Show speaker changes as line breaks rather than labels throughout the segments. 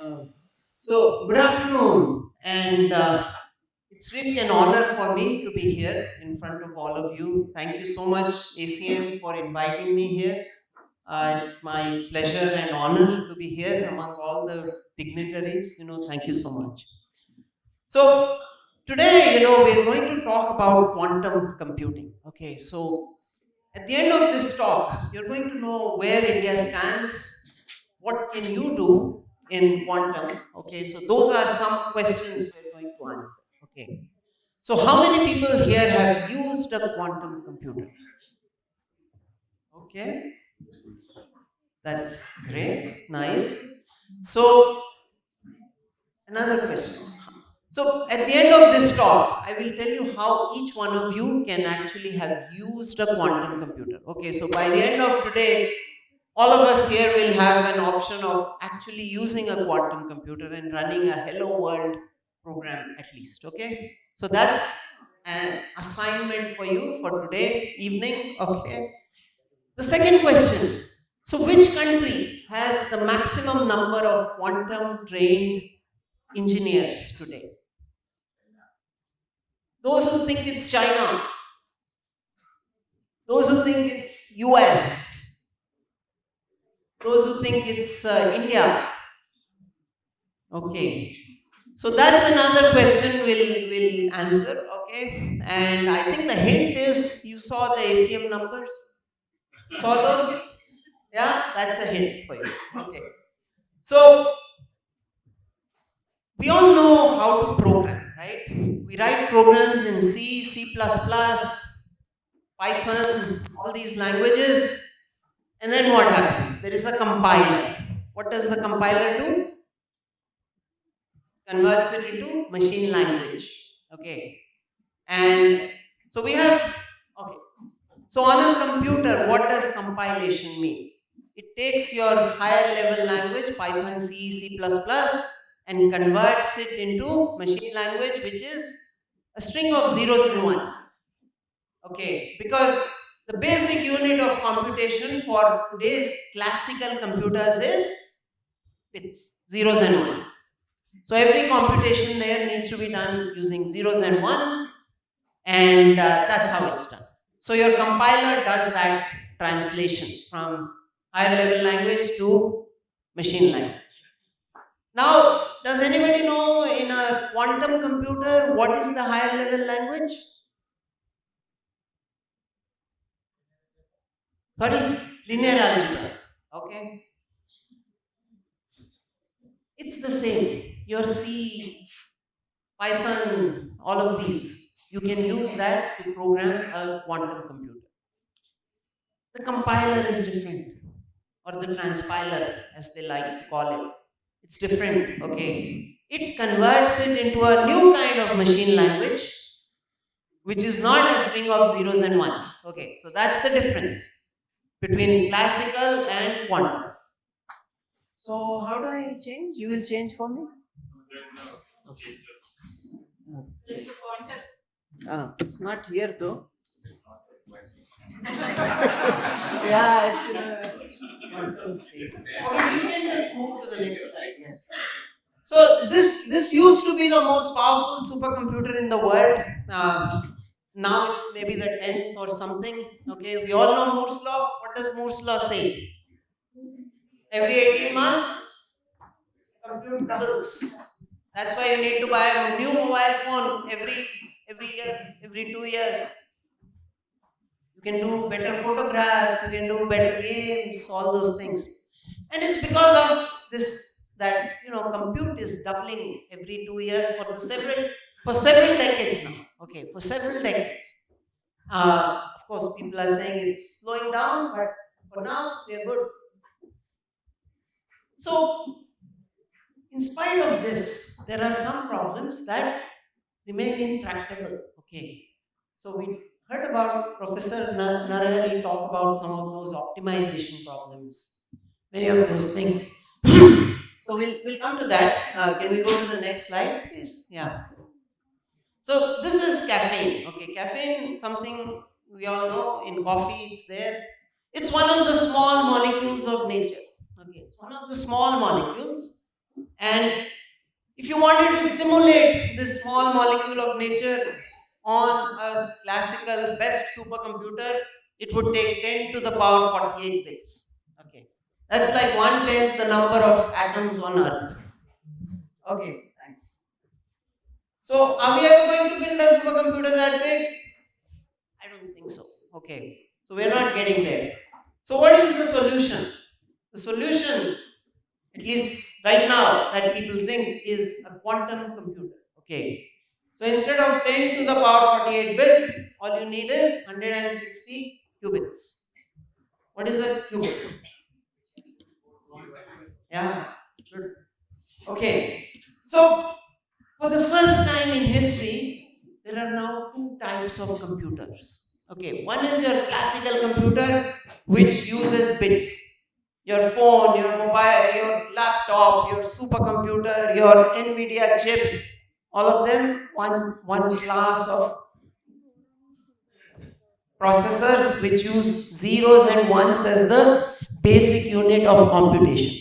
Uh, good afternoon, and it's really an honor for me to be here in front of all of you. Thank you so much, ACM, for inviting me here. It's my pleasure and honor to be here among all the dignitaries. Thank you so much. So, today, we're going to talk about quantum computing. Okay, so at the end of this talk, you're going to know where India stands, what can you do in quantum. Okay, so those are some questions we're going to answer. Okay, so how many people here have used a quantum computer? Okay, that's great, nice. So another question. So at the end of this talk, I will tell you how each one of you can actually have used a quantum computer. Okay, so by the end of today, all of us here will have an option of actually using a quantum computer and running a hello world program at least. Okay, so that's an assignment for you for today evening. Okay, the second question, so which country has the maximum number of quantum trained engineers today? Those who think it's China, those who think it's US, those who think it's India. Okay, so that's another question we'll answer. Okay, and I think the hint is you saw the ACM numbers. Saw those? Yeah, that's a hint for you. Okay, so we all know how to program, right? We write programs in C, C++, Python, all these languages. And then what happens? There is a compiler. What does the compiler do? Converts it into machine language. Okay. And so we have, okay. So on a computer, what does compilation mean? It takes your higher level language, Python, C, C++, and converts it into machine language, which is a string of zeros and ones. Okay, because the basic unit of computation for today's classical computers is bits, zeros and ones. So every computation there needs to be done using zeros and ones, and that's how it's done. So your compiler does that translation from higher level language to machine language. Now, does anybody know in a quantum computer what is the higher level language? Sorry? Linear algebra. Okay. It's the same. Your C, Python, all of these. You can use that to program a quantum computer. The compiler is different, or the transpiler, as they like to call it. It's different, okay? It converts it into a new kind of machine language, which is not a string of zeros and ones. Okay, so that's the difference between classical and quantum. So how do I change? You will change for me? Okay. It's not here though. Yeah, it's in a control state. Okay, you can just move to the next slide. Yes. So this used to be the most powerful supercomputer in the world. Now it's maybe the 10th or something. Okay, we all know Moore's law. What does Moore's law say? Every 18 months, compute doubles. That's why you need to buy a new mobile phone every year, every 2 years. You can do better photographs, you can do better games, all those things. And it's because of this that compute is doubling every 2 years for several decades now. Okay, for several decades. Of course, people are saying it's slowing down, but for now we are good. So, in spite of this, there are some problems that remain intractable. Okay, so we heard about Professor Narahari talk about some of those optimization problems, many of those things. So we'll come to that. Can we go to the next slide, please? Yeah. So this is caffeine. Okay, caffeine, something we all know in coffee, it's there. It's one of the small molecules of nature. Okay, it's one of the small molecules. And if you wanted to simulate this small molecule of nature on a classical best supercomputer, it would take 10 to the power 48 bits. Okay. That's like 1/10 the number of atoms on Earth. Okay, thanks. So, are we ever going to build a supercomputer that big? I don't think so. Okay. So, we're not getting there. So, what is the solution? The solution, at least right now, that people think is a quantum computer. Okay. So instead of 10 to the power 48 bits, all you need is 160 qubits. What is a qubit? Yeah, good. Okay. So for the first time in history, there are now two types of computers. Okay, one is your classical computer, which uses bits. Your phone, your mobile, your laptop, your supercomputer, your NVIDIA chips, all of them one class of processors which use zeros and ones as the basic unit of computation.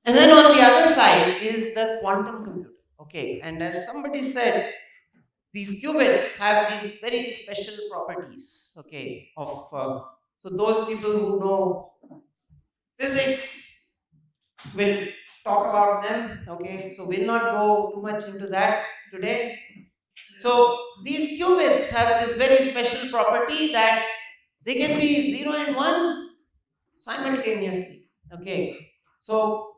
And then on the other side is the quantum computer. Okay, and as somebody said, these qubits have these very special properties. Okay, of so those people who know physics will talk about them. Okay, so we'll not go too much into that today. So these qubits have this very special property that they can be 0 and 1 simultaneously. Okay, so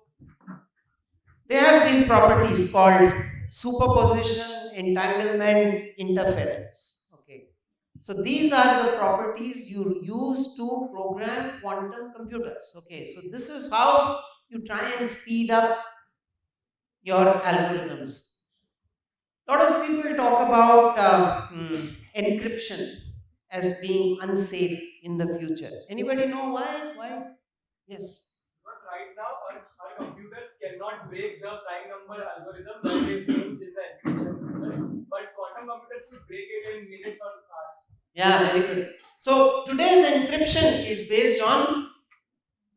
they have these properties called superposition, entanglement, interference. Okay, so these are the properties you use to program quantum computers. Okay, so this is how you try and speed up your algorithms. A lot of people talk about encryption as being unsafe in the future. Anybody know why? Why? Yes.
But right now, our computers cannot break the prime number algorithm that is used in the encryption system. But quantum computers could break it in minutes or hours.
Yeah, very good. So today's encryption is based on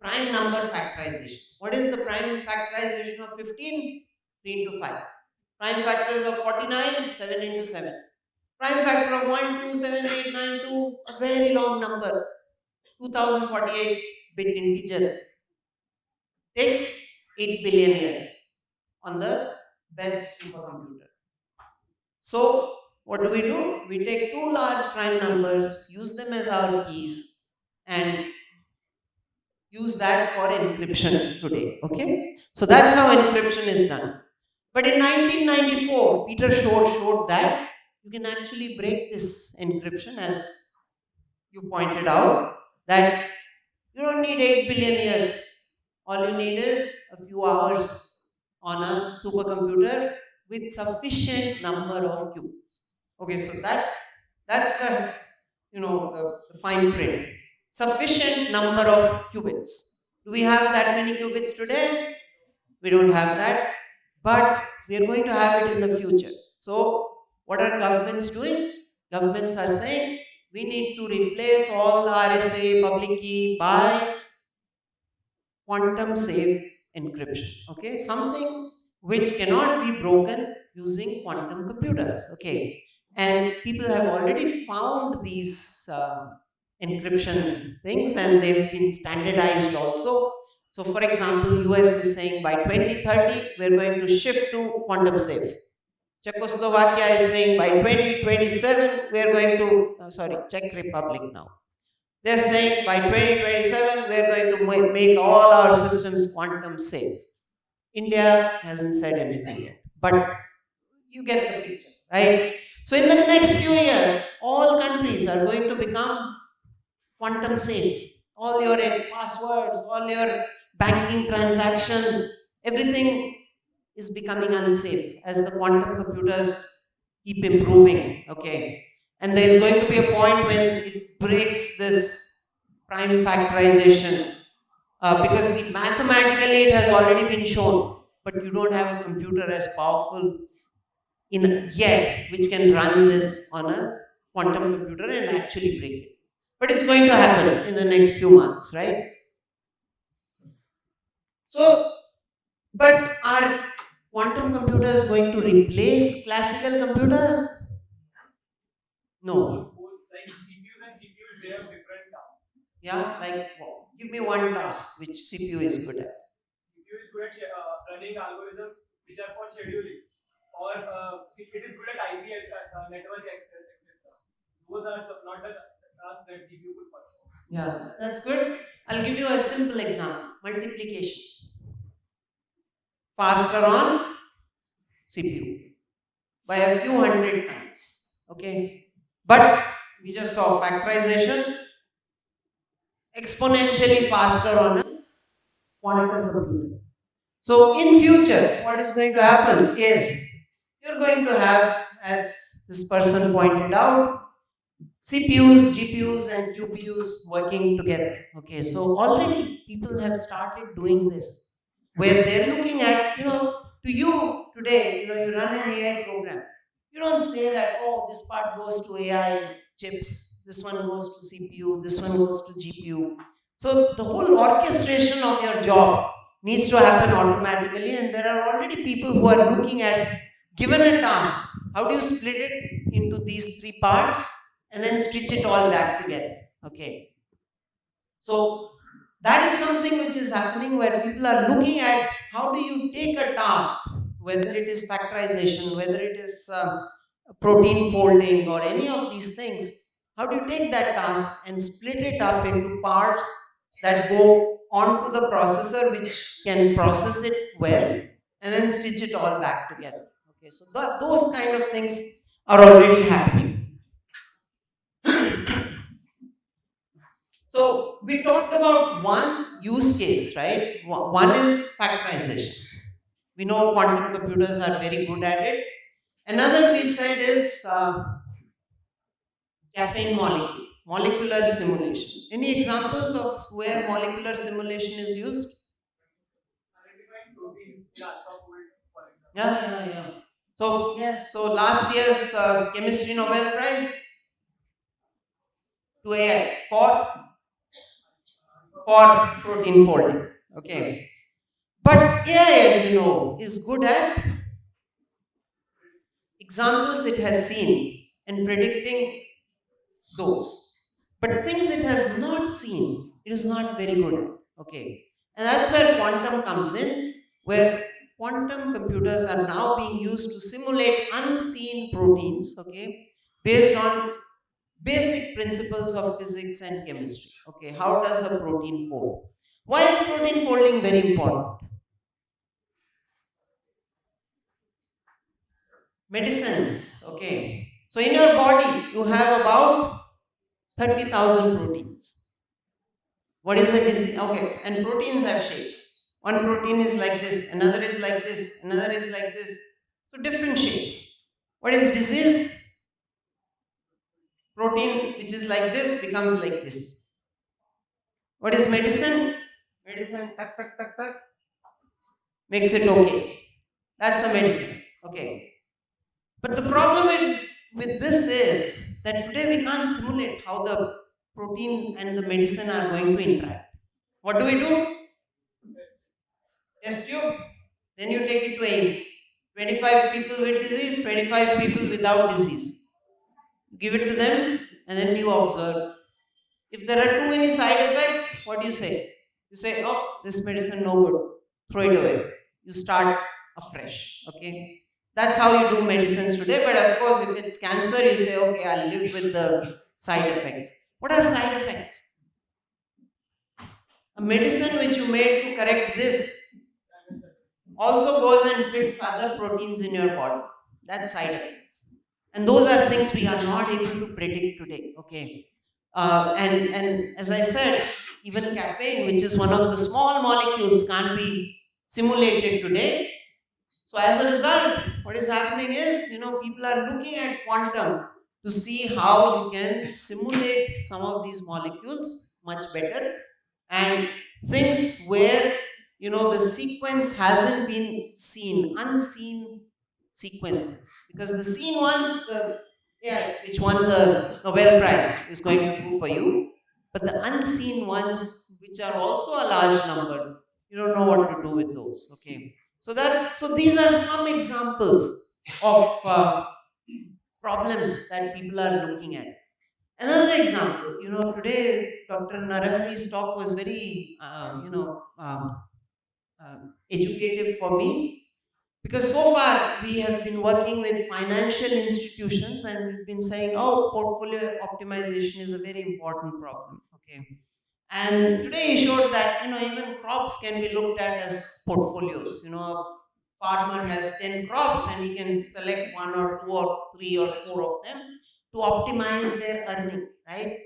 prime number factorization. What is the prime factorization of 15? 3 into 5. Prime factors of 49, 7 into 7. Prime factor of 1, 2, 7, 8, 9, 2, a very long number, 2048 bit integer, takes 8 billion years on the best supercomputer. So, what do? We take two large prime numbers, use them as our keys, and use that for encryption today. Okay? So, that's how encryption is done. But in 1994, Peter showed that you can actually break this encryption, as you pointed out, that you don't need 8 billion years. All you need is a few hours on a supercomputer with sufficient number of qubits. Okay, so that's the the fine print. Sufficient number of qubits. Do we have that many qubits today? We don't have that, but we are going to have it in the future. So, what are governments doing? Governments are saying we need to replace all the RSA public key by quantum safe encryption. Okay, something which cannot be broken using quantum computers. Okay, and people have already found these encryption things, and they've been standardized also. So, for example, US is saying by 2030 we're going to shift to quantum safe. Czechoslovakia is saying by 2027 we are going to Czech Republic now. They're saying by 2027 we are going to make all our systems quantum safe. India hasn't said anything yet, but you get the picture, right? So in the next few years, all countries are going to become quantum safe. All your passwords, all your banking transactions, everything is becoming unsafe as the quantum computers keep improving. Okay, and there is going to be a point when it breaks this prime factorization because mathematically it has already been shown, but you don't have a computer as powerful in yet which can run this on a quantum computer and actually break it. But it's going to happen in the next few months, right? So, but are quantum computers going to replace classical computers? No.
Both like CPUs and GPUs, they have different tasks.
Yeah, like give me one task which CPU is good at.
CPU is good at running algorithms which are for scheduling, or it is good at IP network access, etc. Those are not the tasks that GPU could perform.
Yeah, that's good. I'll give you a simple example. Multiplication. Faster on CPU by a few hundred times. Okay. But we just saw factorization exponentially faster on a quantum computer. So in future, what is going to happen is you're going to have, as this person pointed out, CPUs, GPUs, and QPUs working together. Okay, so already people have started doing this, where they're looking at, to you today, you run an AI program. You don't say that, oh, this part goes to AI chips, this one goes to CPU, this one goes to GPU. So the whole orchestration of your job needs to happen automatically, and there are already people who are looking at, given a task, how do you split it into these three parts and then stitch it all back together. Okay. So that is something which is happening, where people are looking at how do you take a task, whether it is factorization, whether it is protein folding, or any of these things. How do you take that task and split it up into parts that go onto the processor, which can process it well, and then stitch it all back together. Okay, so those kind of things are already happening. So we talked about one use case, right? One is factorization. We know quantum computers are very good at it. Another we said is caffeine molecular simulation. Any examples of where molecular simulation is used?
Identifying proteins in AlphaFold, for example.
Yeah. So yes, so last year's chemistry Nobel Prize to AI for protein folding. Okay. But AI, as you know, is good at examples it has seen and predicting those. But things it has not seen, it is not very good at. Okay. And that's where quantum comes in, where quantum computers are now being used to simulate unseen proteins, okay, based on basic principles of physics and chemistry. Okay, how does a protein fold? Why is protein folding very important? Medicines, okay. So in your body, you have about 30,000 proteins. What is a disease? Okay, and proteins have shapes. One protein is like this, another is like this, another is like this. So different shapes. What is disease? Protein which is like this becomes like this. What is medicine? Medicine, tuck, tuck, tuck, tuck, makes it okay. That's a medicine. Okay. But the problem with this is that today we can't simulate how the protein and the medicine are going to interact. What do? Test tube. Then you take it to AIMS. 25 people with disease, 25 people without disease. Give it to them and then you observe. If there are too many side effects, what do you say? You say, oh, this medicine no good. Throw it away. You start afresh. Okay. That's how you do medicines today. But of course, if it's cancer, you say, okay, I'll live with the side effects. What are side effects? A medicine which you made to correct this also goes and fits other proteins in your body. That's side effects. And those are things we are not able to predict today. Okay. And as I said, even caffeine, which is one of the small molecules, can't be simulated today. So as a result, what is happening is, people are looking at quantum to see how you can simulate some of these molecules much better, and things where the sequence hasn't been seen, unseen sequences, because the seen ones, the AI which won the Nobel Prize is going to do for you, but the unseen ones, which are also a large number, You don't know what to do with those. Okay. So these are some examples of problems that people are looking at. Another example, today Dr. Narahari's talk was very, educative for me, because so far we have been working with financial institutions and we've been saying, oh, portfolio optimization is a very important problem. Okay. And today he showed that, even crops can be looked at as portfolios. A farmer has 10 crops and he can select one or two or three or four of them to optimize their earning, right?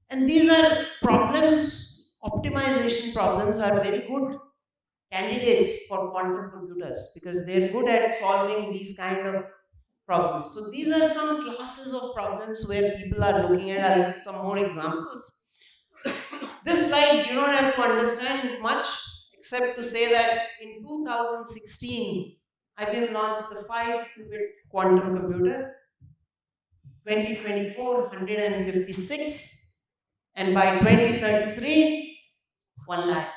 And these are problems, optimization problems are very good candidates for quantum computers because they're good at solving these kind of problems. So these are some classes of problems where people are looking at. I'll give some more examples. This slide you don't have to understand much except to say that in 2016 IBM launched the 5-qubit quantum computer, 2024 156, and by 2033 1 lakh.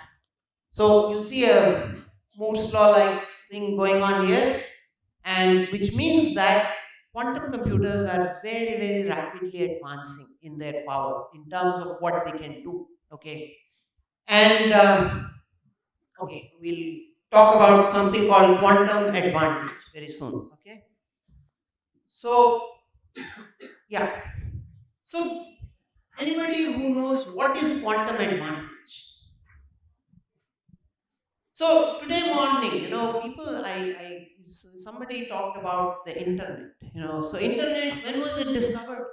So you see a Moore's law like thing going on here, and which means that quantum computers are very, very rapidly advancing in their power in terms of what they can do. Okay, and okay, we'll talk about something called quantum advantage very soon. Okay, so yeah, so anybody who knows what is quantum advantage? So today morning, somebody talked about the internet. So internet, when was it discovered?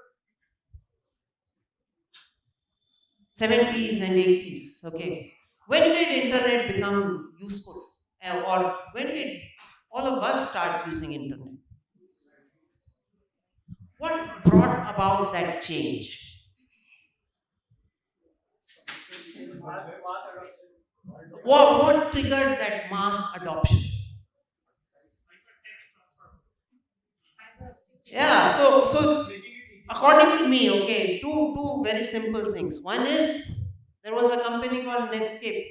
70s and 80s. Okay. When did internet become useful? Or when did all of us start using internet? What brought about that change? What triggered that mass adoption? Yeah, so according to me, okay, two very simple things. One is there was a company called Netscape,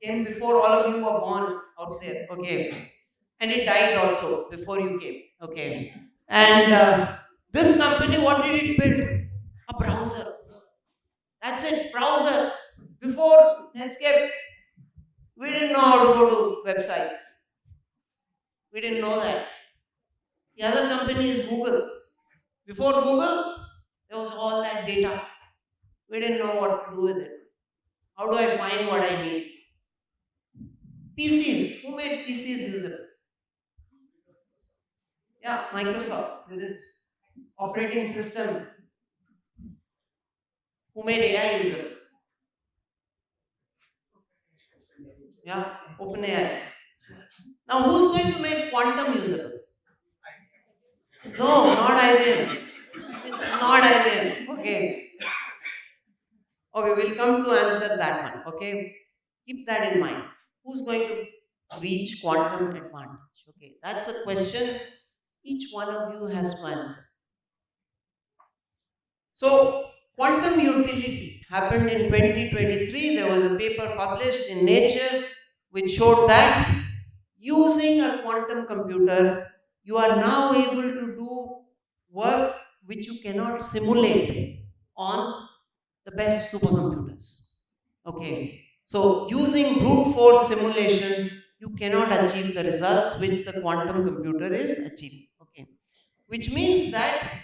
came before all of you were born out there, okay, and it died also before you came, okay. And this company, what did it build? A browser. That's it, browser. Before Netscape, we didn't know how to go to websites. We didn't know that. The other company is Google. Before Google, there was all that data. We didn't know what to do with it. How do I find what I need? PCs. Who made PCs usable? Yeah, Microsoft with its operating system. Who made AI usable? Yeah, OpenAI. Now, who's going to make quantum usable? No, not IBM. It's not IBM. Okay. Okay, we'll come to answer that one. Okay. Keep that in mind. Who's going to reach quantum advantage? Okay, that's a question each one of you has to answer. So, quantum utility happened in 2023. There was a paper published in Nature which showed that using a quantum computer, you are now able to do work which you cannot simulate on the best supercomputers. Okay. So, using brute force simulation, you cannot achieve the results which the quantum computer is achieving. Okay. Which means that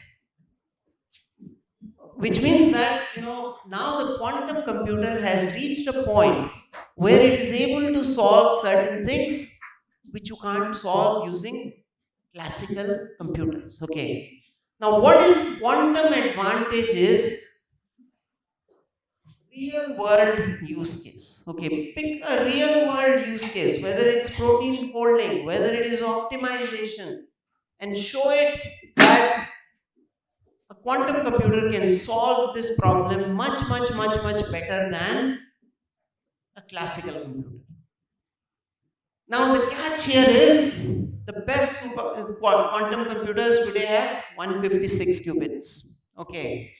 now the quantum computer has reached a point where it is able to solve certain things which you can't solve using classical computers. Okay. Now, what is quantum advantage is real world use case. Okay, pick a real world use case, whether it's protein folding, whether it is optimization, and show it that a quantum computer can solve this problem much, much, much, much better than a classical computer. Now, the catch here is the best quantum computers today have 156 qubits. Okay.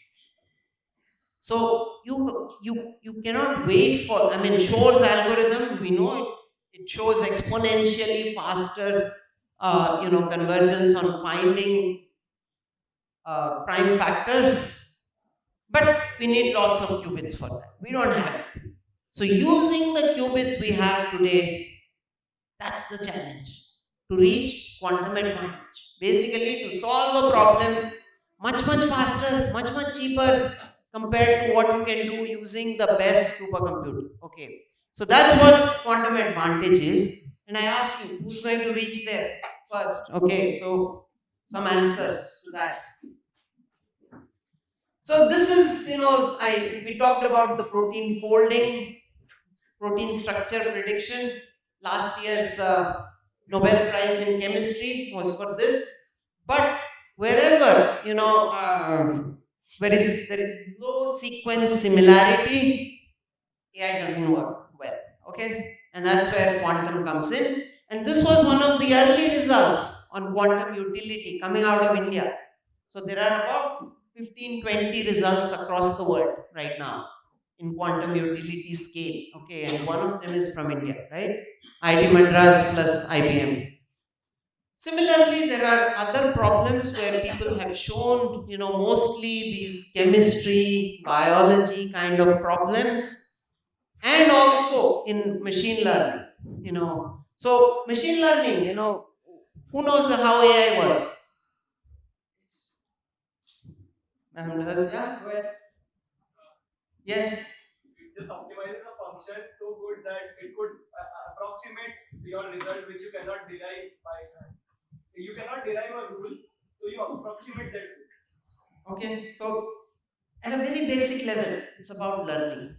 So you cannot wait for, I mean, Shor's algorithm, we know it shows exponentially faster convergence on finding prime factors, but we need lots of qubits for that. We don't have it. So using the qubits we have today, that's the challenge, to reach quantum advantage. Basically, to solve a problem much, much faster, much, much cheaper compared to what you can do using the best supercomputer. Okay. So that's what quantum advantage is. And I ask you, who's going to reach there first? Okay. So some answers to that. So this is, we talked about the protein folding, protein structure prediction. Last year's Nobel Prize in Chemistry was for this. But wherever, there is low sequence similarity, AI doesn't work well. Okay? And that's where quantum comes in. And this was one of the early results on quantum utility coming out of India. So there are about 15, 20 results across the world right now in quantum utility scale. Okay, and one of them is from India, right? IIT Madras plus IBM. Similarly, there are other problems where people have shown, mostly these chemistry, biology kind of problems, and also in machine learning, So, machine learning, who knows how AI works? Ma'am does, yeah, go ahead. Yes.
It just optimizes a function so good that it could approximate your result, which you cannot derive by hand. You cannot derive a rule, so you approximate that rule.
Okay, so at a very basic level, it's about learning.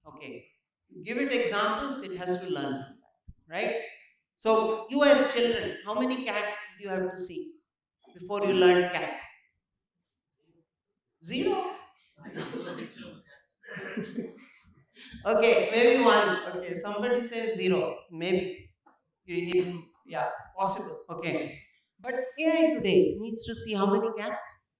Okay, you give it examples, it has to learn, right? So, you as children, how many cats do you have to see before you learn cat? Zero? Okay, maybe one. Okay, somebody says zero. Maybe. Yeah, possible. Okay. But AI today needs to see how many cats?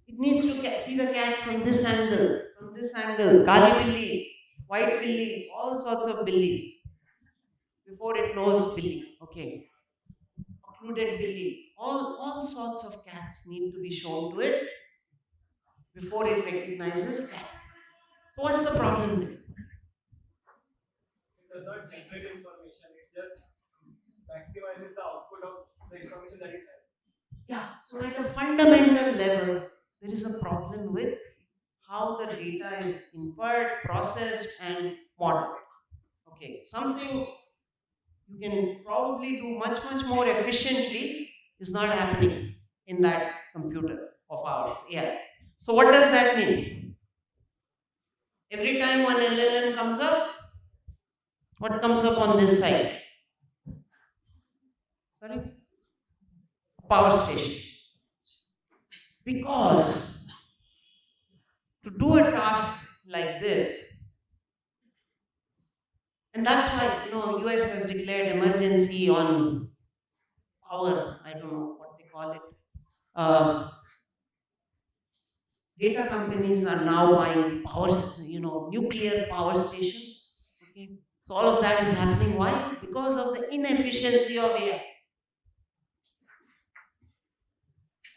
It needs to see the cat from this angle, Kali Billy, white Billy, all sorts of billies before it knows Billy. Okay. Occluded Billy, all sorts of cats need to be shown to it before it recognizes cat. So what's the problem there?
It does not generate information, it just maximizes the output of the information that it has.
Yeah, so at a fundamental level, there is a problem with how the data is inferred, processed, and modeled. Okay, something you can probably do much, much more efficiently is not happening in that computer of ours. Yeah. So what does that mean? Every time one LLM comes up, what comes up on this side? Sorry? Power station. Because to do a task like this, and that's why, US has declared emergency on power, I don't know what they call it. Data companies are now buying nuclear power stations. Okay. So all of that is happening. Why? Because of the inefficiency of AI.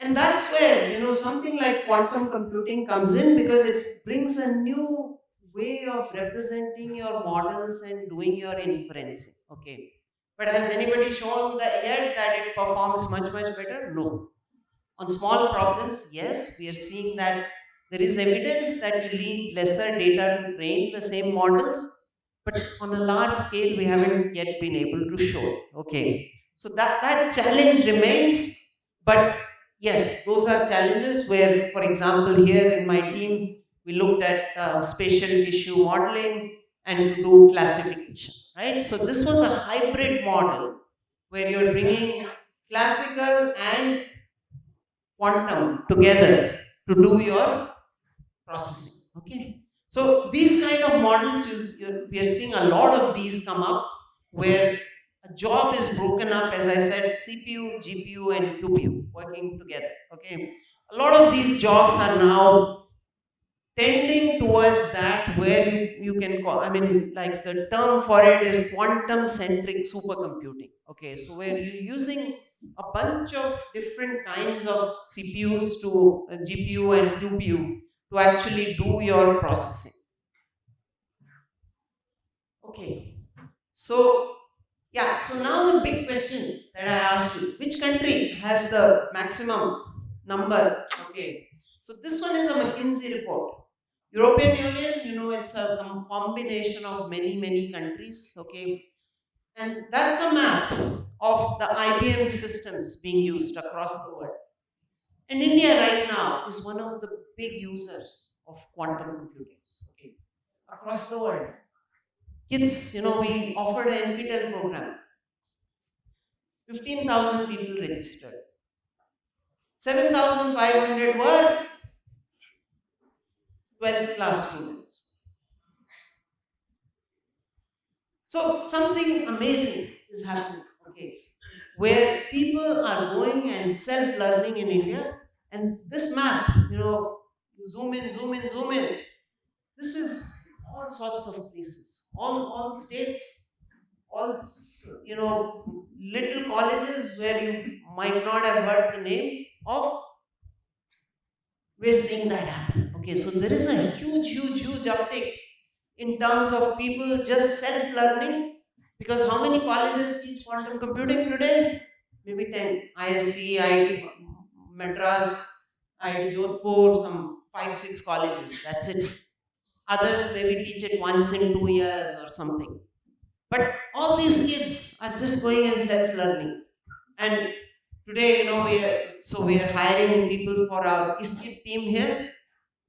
And that's where, something like quantum computing comes in, because it brings a new way of representing your models and doing your inferencing. Okay. But has anybody shown yet that it performs much, much better? No. On small problems, yes, we are seeing that there is evidence that you need lesser data to train the same models, but on a large scale, we haven't yet been able to show. Okay. So that challenge remains, but yes, those are challenges where, for example, here in my team, we looked at spatial tissue modeling and to do classification, right? So this was a hybrid model where you're bringing classical and quantum together to do your processing. Okay. So these kind of models, we are seeing a lot of these come up where a job is broken up, as I said, CPU, GPU, and QPU working together. Okay. A lot of these jobs are now tending towards that, where you can call, I mean, like the term for it is quantum centric supercomputing. Okay, so where you're using a bunch of different kinds of CPUs to GPU and QPU to actually do your processing. Okay, so yeah, so now the big question that I asked you, which country has the maximum number? Okay, so this one is a McKinsey report. European Union, it's a combination of many, many countries, okay? And that's a map of the IBM systems being used across the world. And India right now is one of the big users of quantum computers, okay, across the world. Kids, we offered an NPTEL program, 15,000 people registered. 7,500 were 12th class students. So something amazing is happening, okay, where people are going and self-learning in India. And this map, you zoom in, zoom in, zoom in. This is all sorts of places, all states, little colleges where you might not have heard the name of. We're seeing that happen. Okay, so there is a huge, huge, huge uptake in terms of people just self-learning, because how many colleges teach quantum computing today? Maybe 10. ISC, IIT Madras, IIT Jodhpur, some 5, 6 colleges. That's it. Others maybe teach it once in 2 years or something. But all these kids are just going and self-learning. And today, we are hiring people for our ISKIT team here.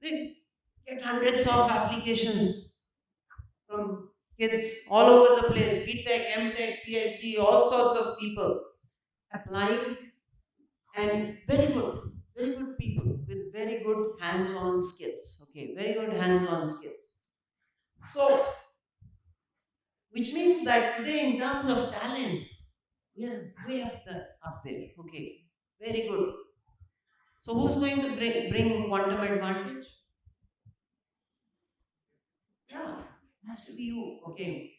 We get hundreds of applications from kids all over the place, BTech, MTech, PhD, all sorts of people applying, and very good people with very good hands-on skills. Okay, very good hands-on skills. So, which means that today, in terms of talent, we are way up there. Okay, very good. So, who's going to bring quantum advantage? Yeah, it has to be you. Okay.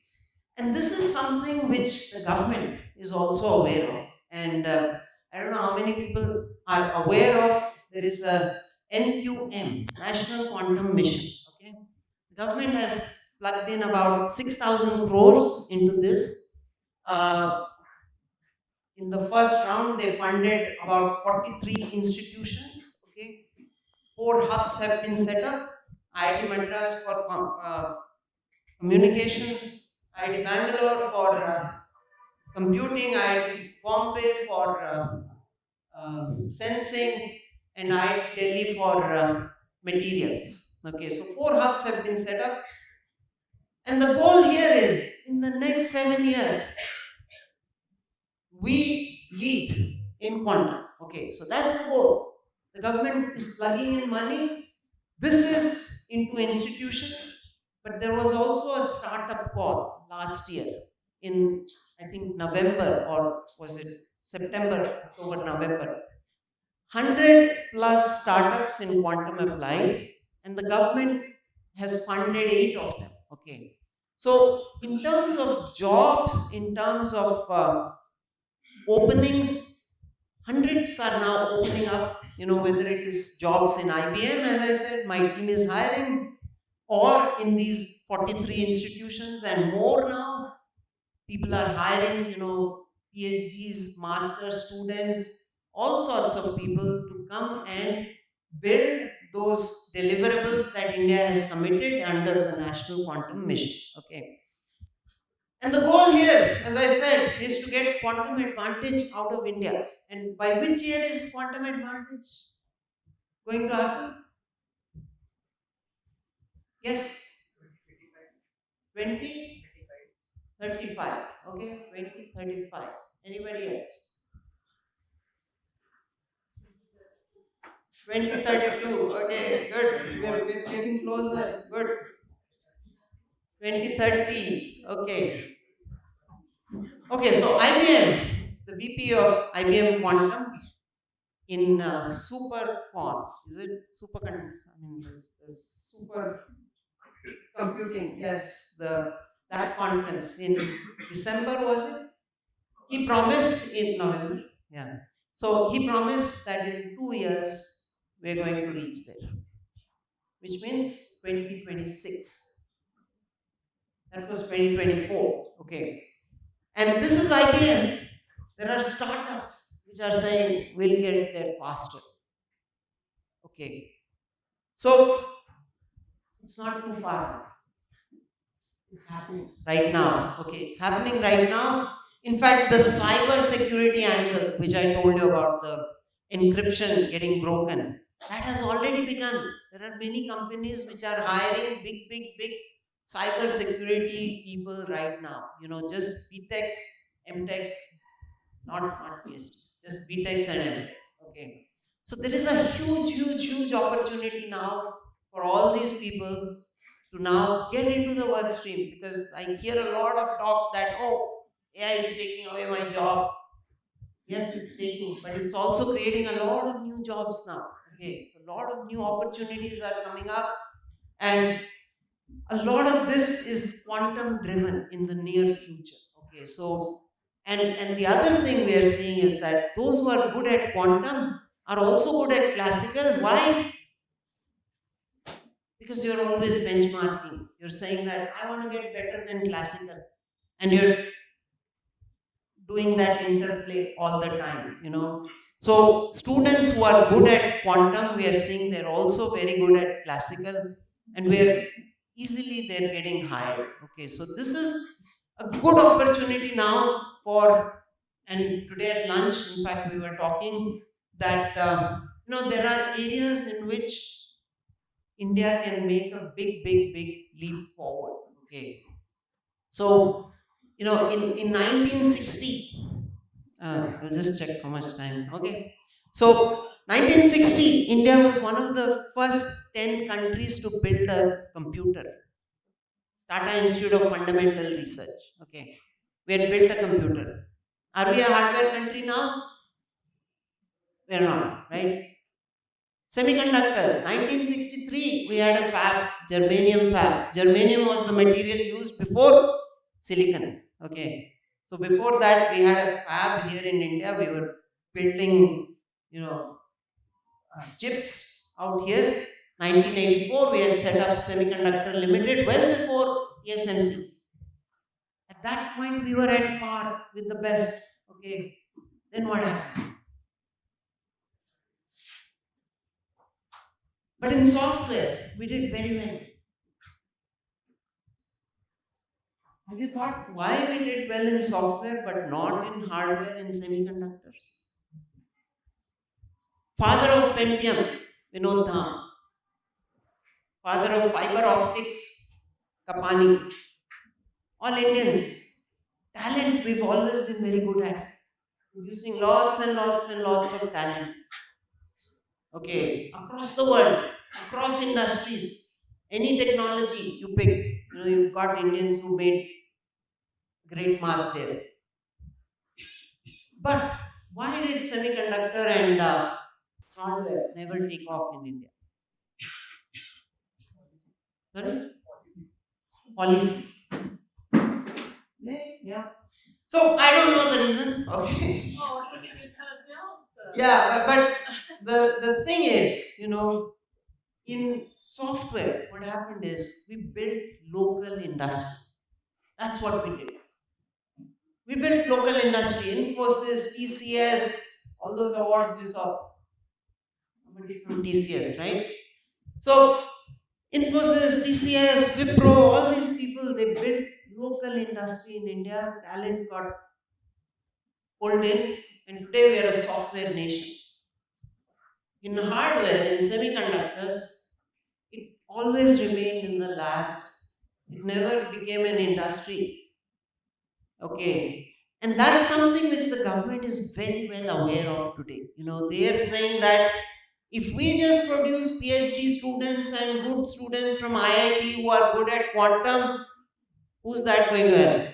And this is something which the government is also aware of. And I don't know how many people are aware of. There is a NQM, National Quantum Mission. Okay, the government has plugged in about 6,000 crores into this. Uh, in the first round, they funded about 43 institutions. Okay, 4 hubs have been set up. IIT Madras for communications, IIT Bangalore for computing, IIT Bombay for sensing, and IIT Delhi for materials. Okay, so 4 hubs have been set up. And the goal here is, in the next 7 years, we lead in quantum. Okay, so that's the goal. The government is plugging in money. This is into institutions, but there was also a startup call last year in, I think, November, or was it September, October, November. 100 plus startups in quantum applied, and the government has funded 8 of them. Okay. So, in terms of jobs, in terms of openings, hundreds are now opening up, whether it is jobs in IBM, as I said, my team is hiring, or in these 43 institutions and more now. People are hiring, PhDs, master students, all sorts of people to come and build those deliverables that India has committed under the National Quantum Mission. Okay. And the goal here, as I said, is to get quantum advantage out of India. And by which year is quantum advantage going to happen? Yes, 2035. Okay, 2035. Anybody else? 2032. Okay, good. We're getting closer. Good. 2030. Okay. Okay, so IBM, the VP of IBM Quantum in Supercon. Is it I mean, the super computing. Yes, the that conference in December, was it? He promised in November. Yeah. So he promised that in 2 years we're going to reach there, which means 2026. That was 2024. Okay. And this is IBM. There are startups which are saying we'll get there faster. Okay. So it's not too far. It's happening right now. Okay, it's happening right now. In fact, the cyber security angle, which I told you about, the encryption getting broken, that has already begun. There are many companies which are hiring big cyber security people right now. You know, just BTechs, MTechs, not PhD, just BTechs and MTechs. Okay. So there is a huge opportunity now for all these people to now get into the work stream, because I hear a lot of talk that, oh, AI is taking away my job. Yes, it's taking, but it's also creating a lot of new jobs now. Okay, so a lot of new opportunities are coming up, and a lot of this is quantum driven in the near future. Okay, so and the other thing we are seeing is that those who are good at quantum are also good at classical. Why? Because you're always benchmarking. You're saying that I want to get better than classical, and you're doing that interplay all the time, you know. So students who are good at quantum, we are seeing they're also very good at classical, and we're easily they're getting hired. Okay, so this is a good opportunity now for, and today at lunch, in fact, we were talking that there are areas in which India can make a big leap forward. Okay. So, in 1960, I'll just check how much time. Okay. So, 1960, India was one of the first 10 countries to build a computer. Tata Institute of Fundamental Research. Okay. We had built a computer. Are we a hardware country now? We're not, right? Semiconductors, 1963, we had a fab, germanium fab. Germanium was the material used before silicon. Okay. So before that, we had a fab here in India. We were building, chips out here. 1984, we had set up Semiconductor Limited well before TSMC. At that point, we were at par with the best. Okay. Then what happened? But in software, we did very well. Have you thought why we did well in software but not in hardware and semiconductors? Father of Pentium, Vinod Dham. Father of fiber optics, Kapani. All Indians. Talent, we've always been very good at. Producing lots and lots and lots of talent. Okay, across the world, across industries, any technology you pick, you've got Indians who made great mark there. But why did semiconductor and hardware never take off in India? Sorry? Policy. Yeah. So I don't know the reason. Okay.
Oh, I think you can tell us now. So.
Yeah, but the thing is, in software, what happened is we built local industry. That's what we did. We built local industry, Infosys, TCS, all those awards you saw. Somebody from TCS, right? So Infosys, TCS, Wipro, all these people, they built local industry in India. Talent got pulled in, and today we are a software nation. In hardware, in semiconductors, it always remained in the labs. It never became an industry. Okay. And that's something which the government is very well aware of today. They are saying that if we just produce PhD students and good students from IIT who are good at quantum, who's that going to help?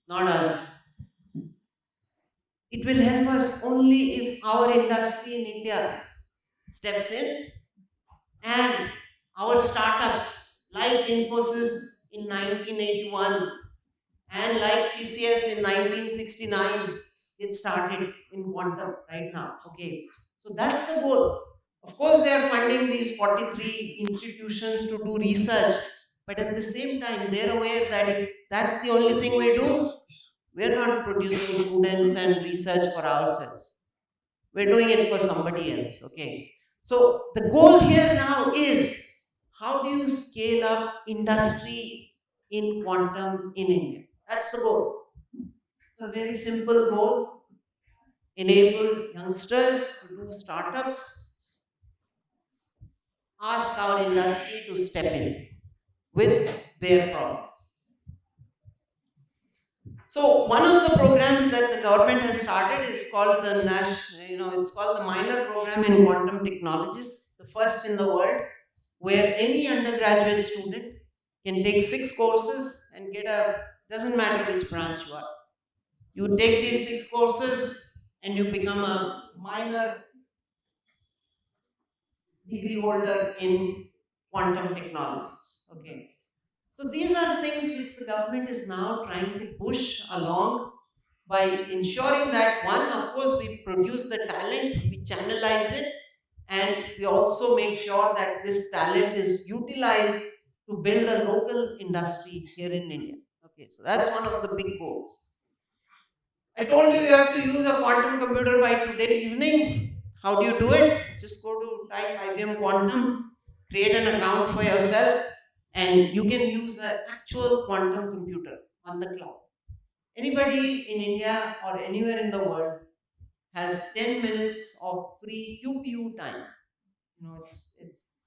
Not us. It will help us only if our industry in India steps in, and our startups like Infosys in 1981 and like TCS in 1969 get started in quantum right now. Okay, so that's the goal. Of course, they are funding these 43 institutions to do research, but at the same time, they're aware that if that's the only thing we do, we're not producing students and research for ourselves. We're doing it for somebody else. Okay. So the goal here now is how do you scale up industry in quantum in India? That's the goal. It's a very simple goal. Enable youngsters to do startups, ask our industry to step in with their problems. So one of the programs that the government has started is called the it's called the minor program in quantum technologies, the first in the world, where any undergraduate student can take 6 courses and get a, doesn't matter which branch you are. You take these 6 courses and you become a minor degree holder in quantum technologies. Okay. So these are things which the government is now trying to push along by ensuring that, one, of course, we produce the talent, we channelize it, and we also make sure that this talent is utilized to build a local industry here in India. Okay, so that's one of the big goals. I told you you have to use a quantum computer by today evening. How do you do it? Just go to type IBM Quantum, create an account for yourself, and you can use an actual quantum computer on the cloud. Anybody in India or anywhere in the world has 10 minutes of free QPU time.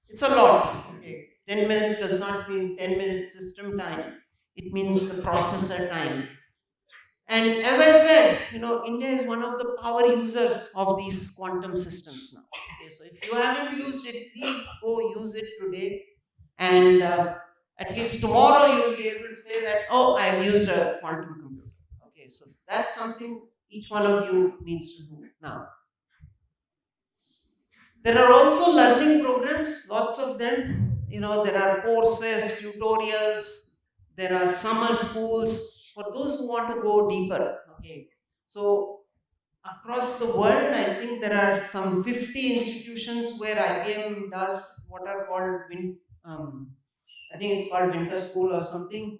It's a lot. Okay. 10 minutes does not mean 10 minutes system time. It means the processor time. And as I said, India is one of the power users of these quantum systems now. Okay, so if you haven't used it, please go use it today. And at least tomorrow you will be able to say that, oh, I've used a quantum computer. Okay, so that's something each one of you needs to do now. There are also learning programs, lots of them. There are courses, tutorials, there are summer schools for those who want to go deeper. Okay, so across the world, I think there are some 50 institutions where IBM does what are called I think it's called winter school or something,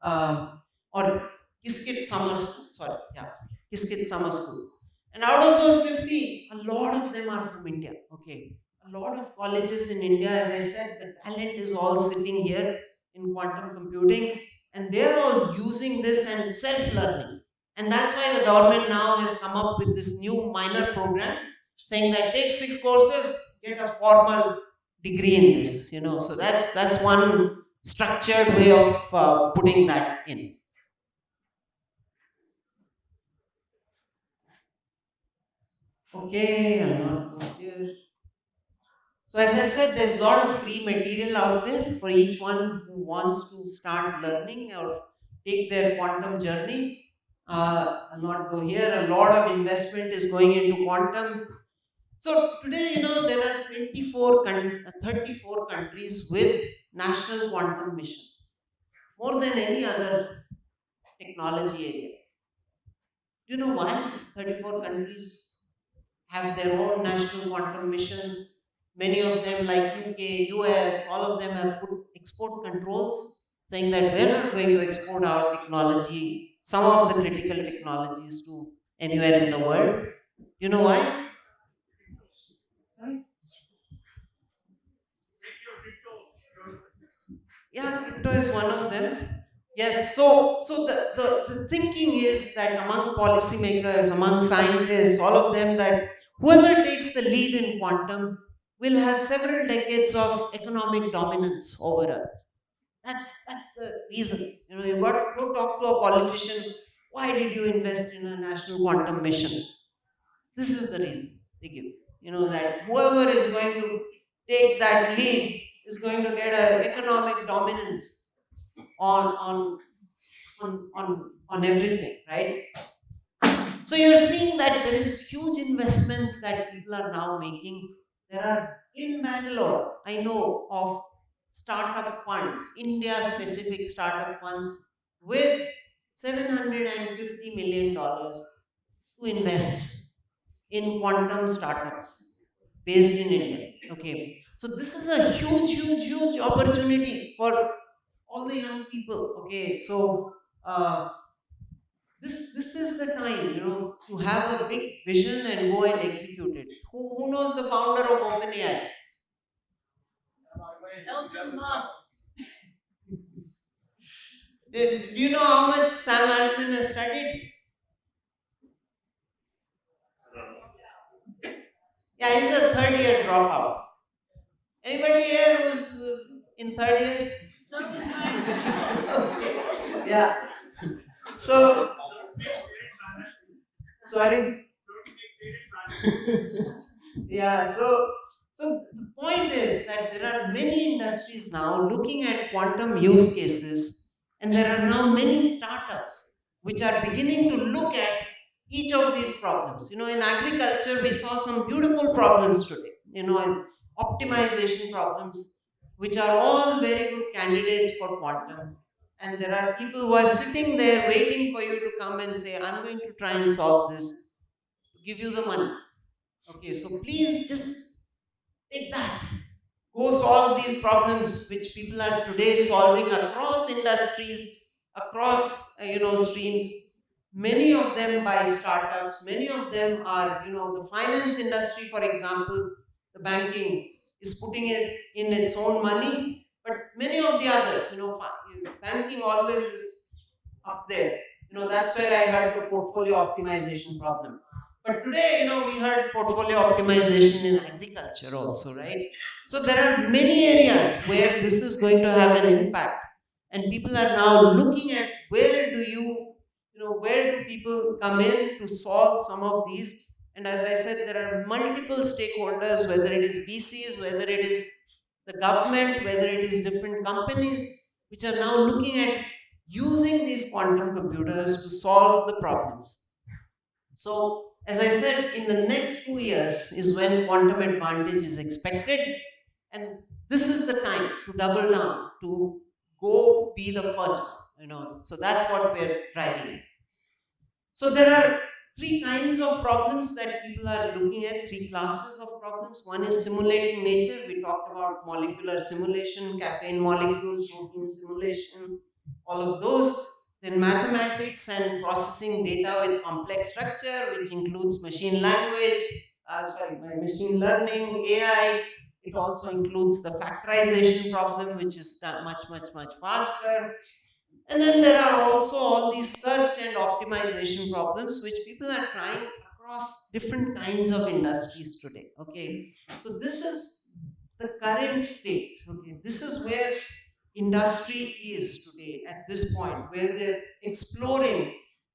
or Kiskit summer school. Sorry, yeah, Kiskit summer school. And out of those 50, a lot of them are from India. Okay, a lot of colleges in India, as I said, the talent is all sitting here in quantum computing, and they're all using this and self-learning. And that's why the government now has come up with this new minor program saying that take 6 courses, get a formal degree in this. So that's one structured way of putting that in. Okay, I'll not go here. So as I said, there's a lot of free material out there for each one who wants to start learning or take their quantum journey. I'll not go here. A lot of investment is going into quantum. So today, there are 34 countries with national quantum missions, more than any other technology area. Do you know why 34 countries have their own national quantum missions? Many of them, like UK, US, all of them have put export controls saying that we're not going to export our technology, some of the critical technologies, to anywhere in the world. You know why? Sorry? Yeah, crypto is one of them. Yes, so the thinking is that among policymakers, among scientists, all of them, that whoever takes the lead in quantum will have several decades of economic dominance over Earth. That's the reason. You got to go talk to a politician. Why did you invest in a national quantum mission? This is the reason they give. That whoever is going to take that lead is going to get an economic dominance on everything, right? So you're seeing that there is huge investments that people are now making. There are in Bangalore, I know of startup funds, India specific startup funds with $750 million to invest in quantum startups based in India. Okay. So this is a huge, huge, huge opportunity for all the young people. Okay. So uh, this is the time, to have a big vision and go and execute it. Who knows the founder of OpenAI?
Elton Musk.
Do you know how much Sam Altman has studied? Yeah, he's a third year dropout. Anybody here who's in third year?
So did
Okay. Yeah. So, sorry. Yeah. So the point is that there are many industries now looking at quantum use cases, and there are now many startups which are beginning to look at each of these problems. In agriculture, we saw some beautiful problems today. In optimization problems, which are all very good candidates for quantum. And there are people who are sitting there waiting for you to come and say, I'm going to try and solve this, to give you the money. Okay, so please just take that. Go solve these problems which people are today solving across industries, across streams. Many of them by startups. Many of them are the finance industry, for example, the banking is putting it in its own money. But many of the others, banking always is up there. That's where I heard the portfolio optimization problem. But today, we heard portfolio optimization in agriculture also, right? So there are many areas where this is going to have an impact. And people are now looking at where do people come in to solve some of these. And as I said, there are multiple stakeholders, whether it is VCs, whether it is the government, whether it is different companies, which are now looking at using these quantum computers to solve the problems. So, as I said, in the next 2 years is when quantum advantage is expected, and this is the time to double down, to go be the first. So that's what we're driving. So there are three kinds of problems that people are looking at, three classes of problems. One is simulating nature. We talked about molecular simulation, caffeine molecule, protein simulation, all of those. Then mathematics and processing data with complex structure, which includes machine language, machine learning, AI. It also includes the factorization problem, which is much, much, much faster. And then there are also all these search and optimization problems which people are trying across different kinds of industries today. Okay. So this is the current state. Okay. This is where industry is today at this point, where they're exploring,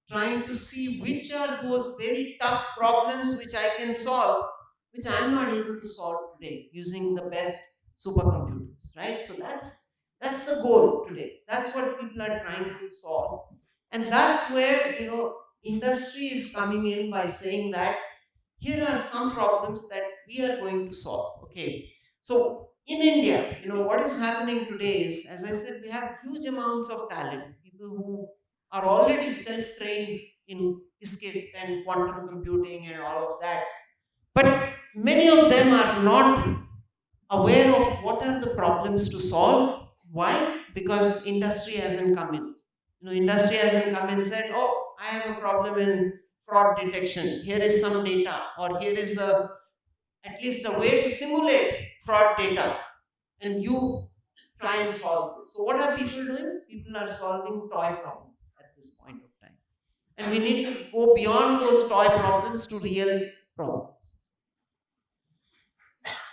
trying to see which are those very tough problems which I can solve, which I'm not able to solve today using the best supercomputers, right? So that's the goal today. That's what people are trying to solve. And that's where, industry is coming in by saying that here are some problems that we are going to solve. Okay. So in India, what is happening today is, as I said, we have huge amounts of talent, people who are already self-trained in ISKIT and quantum computing and all of that. But many of them are not aware of what are the problems to solve. Why? Because industry hasn't come in. Industry hasn't come and said, "Oh, I have a problem in fraud detection. Here is some data, or here is at least a way to simulate fraud data, and you try and solve this." So what are people doing? People are solving toy problems at this point of time, and we need to go beyond those toy problems to real problems.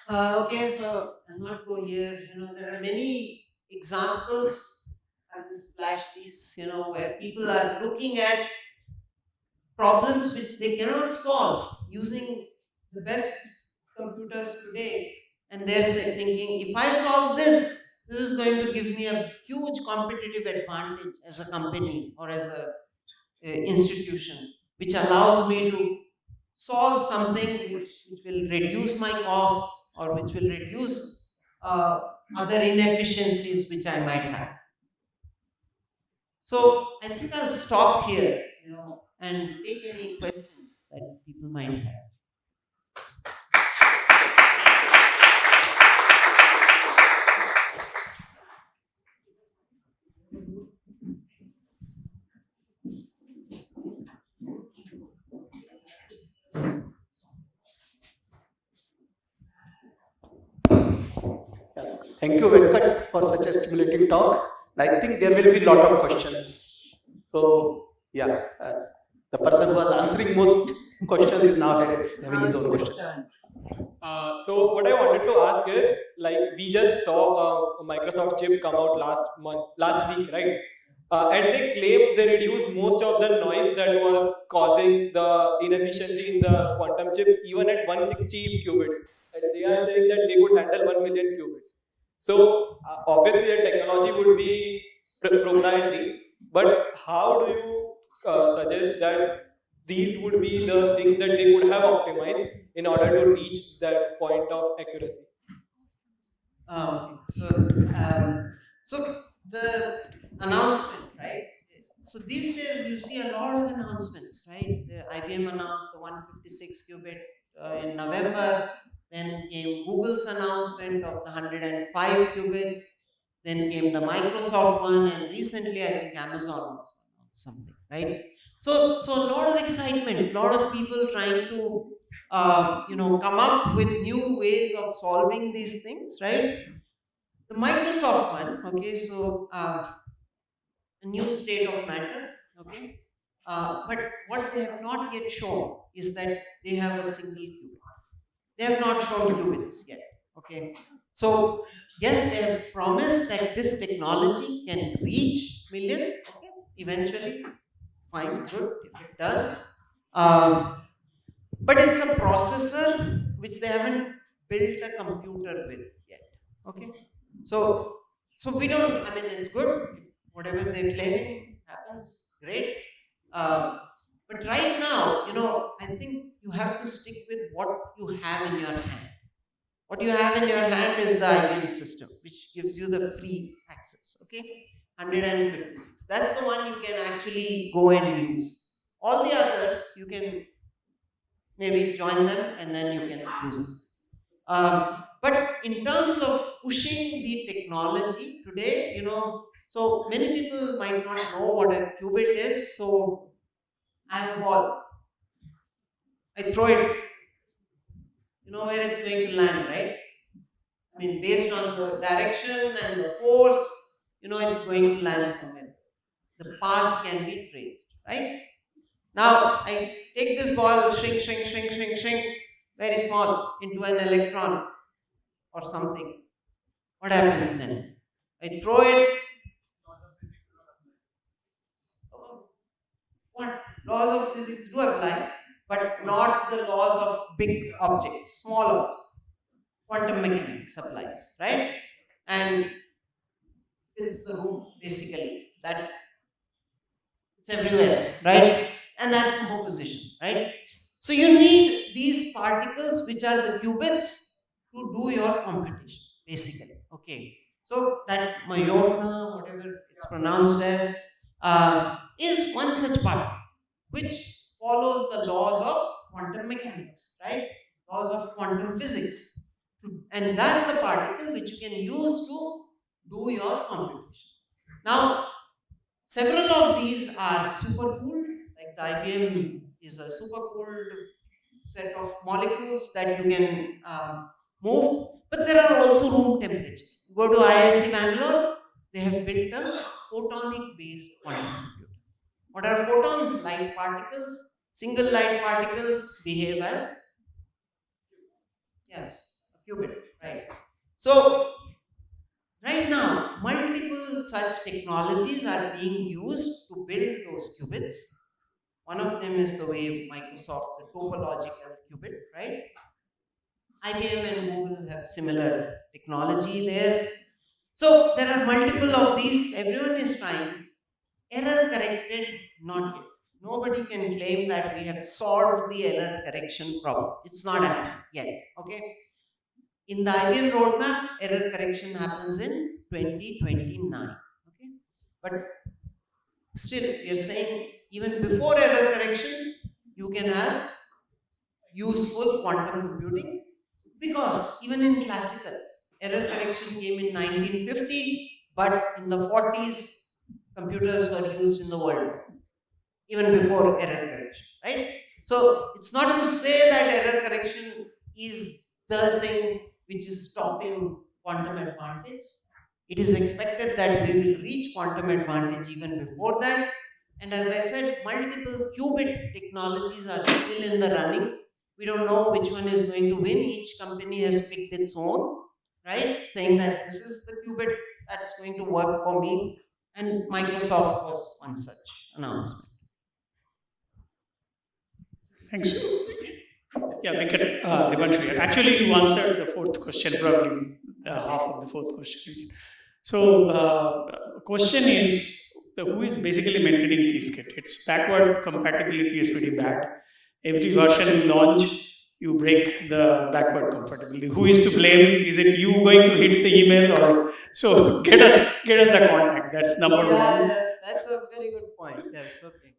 Okay, so I'll not go here. There are many examples. I'll just flash these, where people are looking at problems which they cannot solve using the best computers today. And they're thinking, if I solve this, this is going to give me a huge competitive advantage as a company or as a institution, which allows me to solve something which will reduce my costs or which will reduce other inefficiencies which I might have. So I think I'll stop here, and take any questions that people might have.
Yeah. Thank you, Venkat, for such a stimulating talk. I think there will be a lot of questions. So, yeah, the person who was answering most questions is now having his own question.
So what I wanted to ask is, like, we just saw a Microsoft chip come out last week, right? And they claim they reduced most of the noise that was causing the inefficiency in the quantum chips, even at 160 qubits. And they are saying that they could handle 1 million qubits. So obviously, the technology would be proprietary, but how do you suggest that these would be the things that they could have optimized in order to reach that point of accuracy?
Okay. So the announcement, right? So these days you see a lot of announcements, right? The IBM announced the 156 qubit in November. Then came Google's announcement of the 105 qubits. Then came the Microsoft one, and recently I think Amazon also announced something, right? So a lot of excitement, a lot of people trying to come up with new ways of solving these things, right? The Microsoft one, okay, so a new state of matter, okay, but what they have not yet shown is that they have a single qubit. They have not shown qubits yet, okay. So yes, they have promised that this technology can reach million, okay, eventually. Fine, good if it does. But it's a processor which they haven't built a computer with yet. Okay. So we don't, I mean, it's good. Whatever they're claiming happens, great. Uh, but right now, I think you have to stick with what you have in your hand. What you have in your hand is the IBM system, which gives you the free access. Okay. 156. That's the one you can actually go and use. All the others, you can maybe join them and then you can use them. But in terms of pushing the technology today, so many people might not know what a qubit is. So I have a ball. I throw it. You know where it's going to land, right? I mean, based on the direction and the force, it's going to land somewhere. The path can be traced, right? Now I take this ball, shrink, shrink, shrink, shrink, shrink, very small, into an electron or something. What happens then? I throw it. What laws of physics do apply, but not the laws of big objects, small objects. Quantum mechanics applies, right? And fills the room basically. That it's everywhere, right? And that's no position, right? So you need these particles, which are the qubits, to do your computation, basically. Okay. So that Majorna, whatever it's pronounced as, is one such particle, which follows the laws of quantum mechanics, right? Laws of quantum physics. And that's a particle which you can use to do your computation. Now, several of these are supercooled, like the IBM is a supercooled set of molecules that you can move, but there are also room temperature. Go to IISc Bangalore, they have built a photonic based quantum computer. What are photons? Light particles. Single light particles behave as, yes, a qubit, right? So right now, multiple such technologies are being used to build those qubits. One of them is the way Microsoft, the topological qubit, right? IBM and Google have similar technology there. So there are multiple of these. Everyone is trying. Error corrected, not yet. nobody can claim that we have solved the error correction problem. It's not happened yet. Okay. In the IBM roadmap, error correction happens in 2029. Okay. But still, we are saying even before error correction, you can have useful quantum computing, because even in classical, error correction came in 1950, but in the 40s, computers were used in the world, even before error correction, right? So it's not to say that error correction is the thing which is stopping quantum advantage. It is expected that we will reach quantum advantage even before that. And as I said, multiple qubit technologies are still in the running. We don't know which one is going to win. Each company has picked its own, right? Saying that this is the qubit that's going to work for me. And Microsoft was one such announcement.
Thanks. Yeah, Venkata, Devanshu here. Actually, you answered the fourth question, probably half of the fourth question. So, question is, who is basically maintaining Qiskit? Its backward compatibility is pretty bad. Every version you launch, you break the backward compatibility. Who is to blame? Is it you going to hit the email, or so? Get us the contact. That's number one.
That's a very good point. Yes. Okay.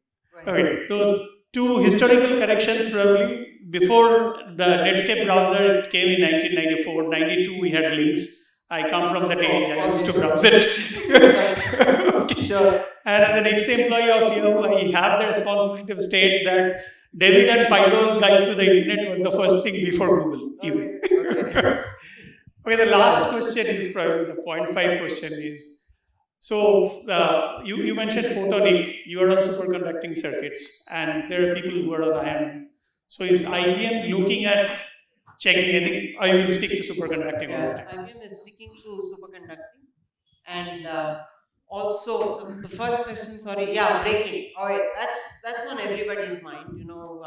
Okay. So, two historical corrections probably. Before the Netscape browser, it came in 1994. 92, we had links. I come from that age. I used to browse it.
Sure.
And as an ex-employee of Yahoo, I have the responsibility to state that David and Philo's guide to the internet was the first thing before Google, even. Okay, the last question is probably the point 5 question is, so you mentioned photonic, you are on superconducting circuits, and there are people who are on ion. So is IBM looking at checking anything, or you will stick to superconducting all the time?
IBM is sticking to superconducting. And also the first question, sorry, yeah, breaking. Oh, yeah, that's on everybody's mind, you know.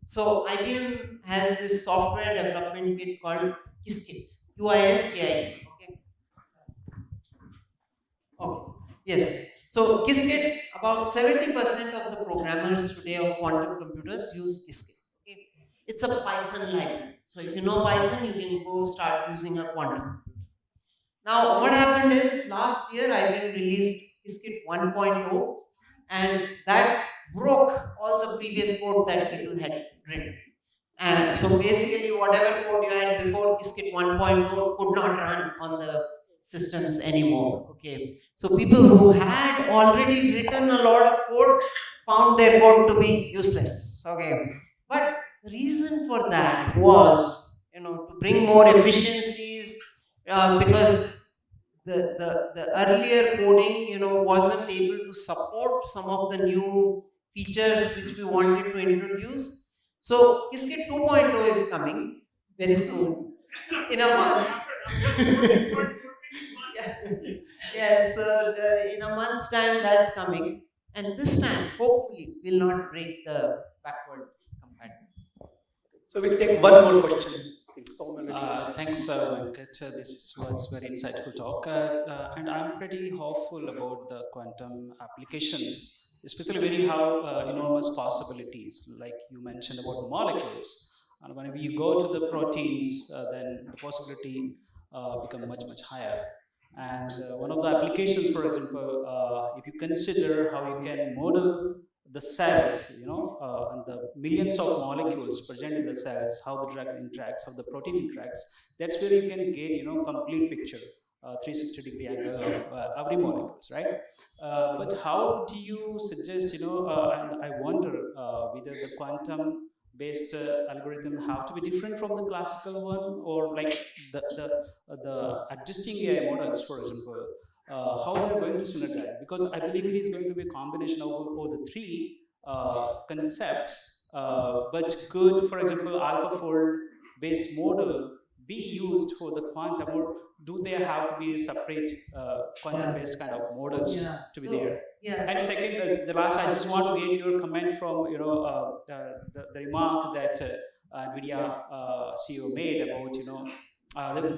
So IBM has this software development kit called Qiskit, QISKIT. Okay. Okay. Yes. So Qiskit, about 70% of the programmers today of quantum computers use Qiskit. Okay. It's a Python library. So if you know Python, you can go start using a quantum. Now, what happened is last year IBM released Qiskit 1.0, and that broke all the previous code that people had written. And so basically, whatever code you had before Qiskit 1.0 could not run on the systems anymore. Okay, so people who had already written a lot of code found their code to be useless. Okay, but the reason for that was, you know, to bring more efficiencies, because the earlier coding, you know, wasn't able to support some of the new features which we wanted to introduce. So Qiskit 2.0 is coming very soon, in a month. Yeah. Yes, so in a month's time that's coming, and this time hopefully will not break the backward compatibility.
So we'll take one more question.
Thanks, Venkat. This was very insightful talk, and I'm pretty hopeful about the quantum applications, especially when you have enormous possibilities, like you mentioned about the molecules. And when you go to the proteins, then the possibility become much higher. And one of the applications, for example, if you consider how you can model the cells, and the millions of molecules present in the cells, how the drug interacts, how the protein interacts, that's where you can get, complete picture, 360-degree angle of every molecules, right? But how do you suggest, and I wonder whether the quantum based algorithm have to be different from the classical one, or like the existing AI models, for example, how they're going to synergize, because I believe it is going to be a combination of all the three concepts, but could, for example, AlphaFold based model be used for the quantum, or do they have to be separate quantum based kind of models to be there? And second, the last, I just want to get your comment from the remark that NVIDIA CEO made about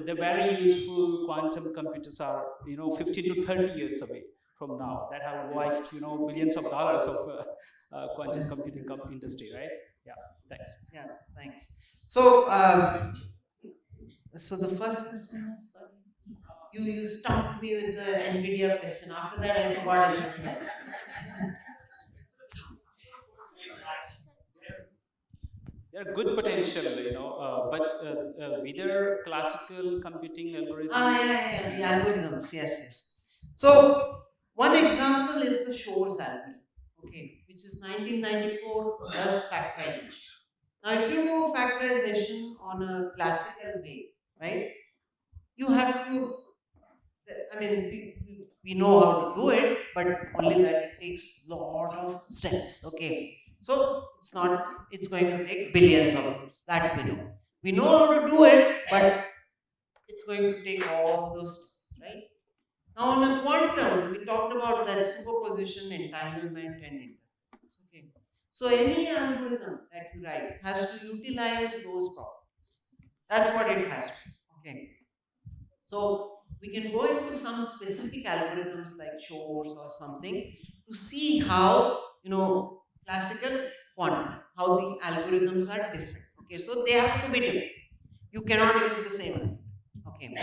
the very useful quantum computers are 15 to 30 years away. from now that have wiped, billions of dollars of quantum computing industry, right? Yeah, thanks.
Yeah, thanks. So, so the first question was, sorry, you stumped me with the NVIDIA question. After that, I forgot everything else.
There are good potential, but whether classical computing algorithms.
The algorithms, yes, yes. So, one example is the Shor's algorithm, okay, which is 1994 does factorization. Now, if you do factorization on a classical way, right, you have to, I mean, we know how to do it, but only that it takes a lot of steps, okay. So, it's going to take billions of years, that we know. We know how to do it, but it's going to take all those steps, right? Now, on a quantum, we talked about that superposition, entanglement, and interference. Okay. So, any algorithm that you write has to utilize those properties. That's what it has to. Okay. So, we can go into some specific algorithms like Shor's or something to see how, classical quantum, how the algorithms are different. Okay. So, they have to be different. You cannot use the same one. Okay.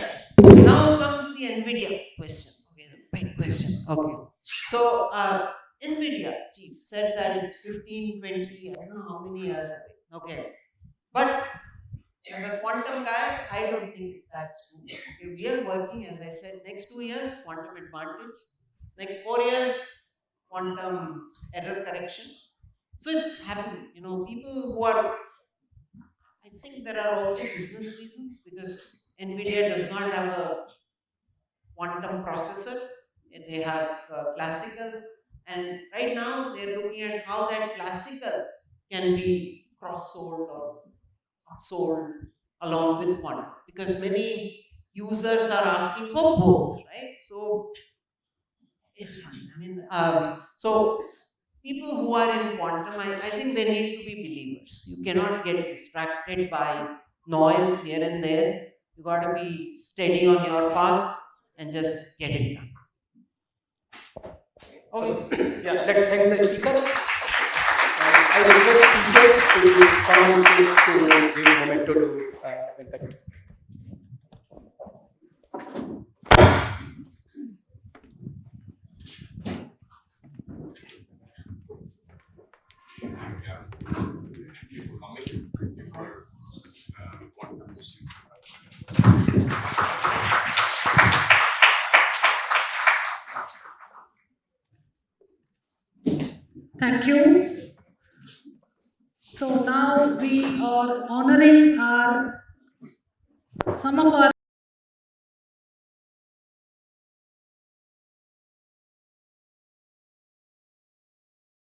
Now comes the NVIDIA question. Okay, the big question. Okay. So, NVIDIA chief said that it's 15, 20, I don't know how many years away. Okay. But as a quantum guy, I don't think that's true. Okay, we are working, as I said, next 2 years, quantum advantage. Next 4 years, quantum error correction. So it's happening. People who are, I think there are also business reasons because NVIDIA does not have a quantum processor. They have classical, and right now they're looking at how that classical can be cross-sold or upsold along with quantum because many users are asking for both, right? So it's fine. I mean, so people who are in quantum, I think they need to be believers. You cannot get distracted by noise here and there. You got to be steady on your path and just get it done. Okay.
Yeah, let's thank the speaker. I request speakers to come on stage to give memento to Venkata.
Thank you for coming. Thank you for quantum mission.
Thank you. So now we are honoring some of our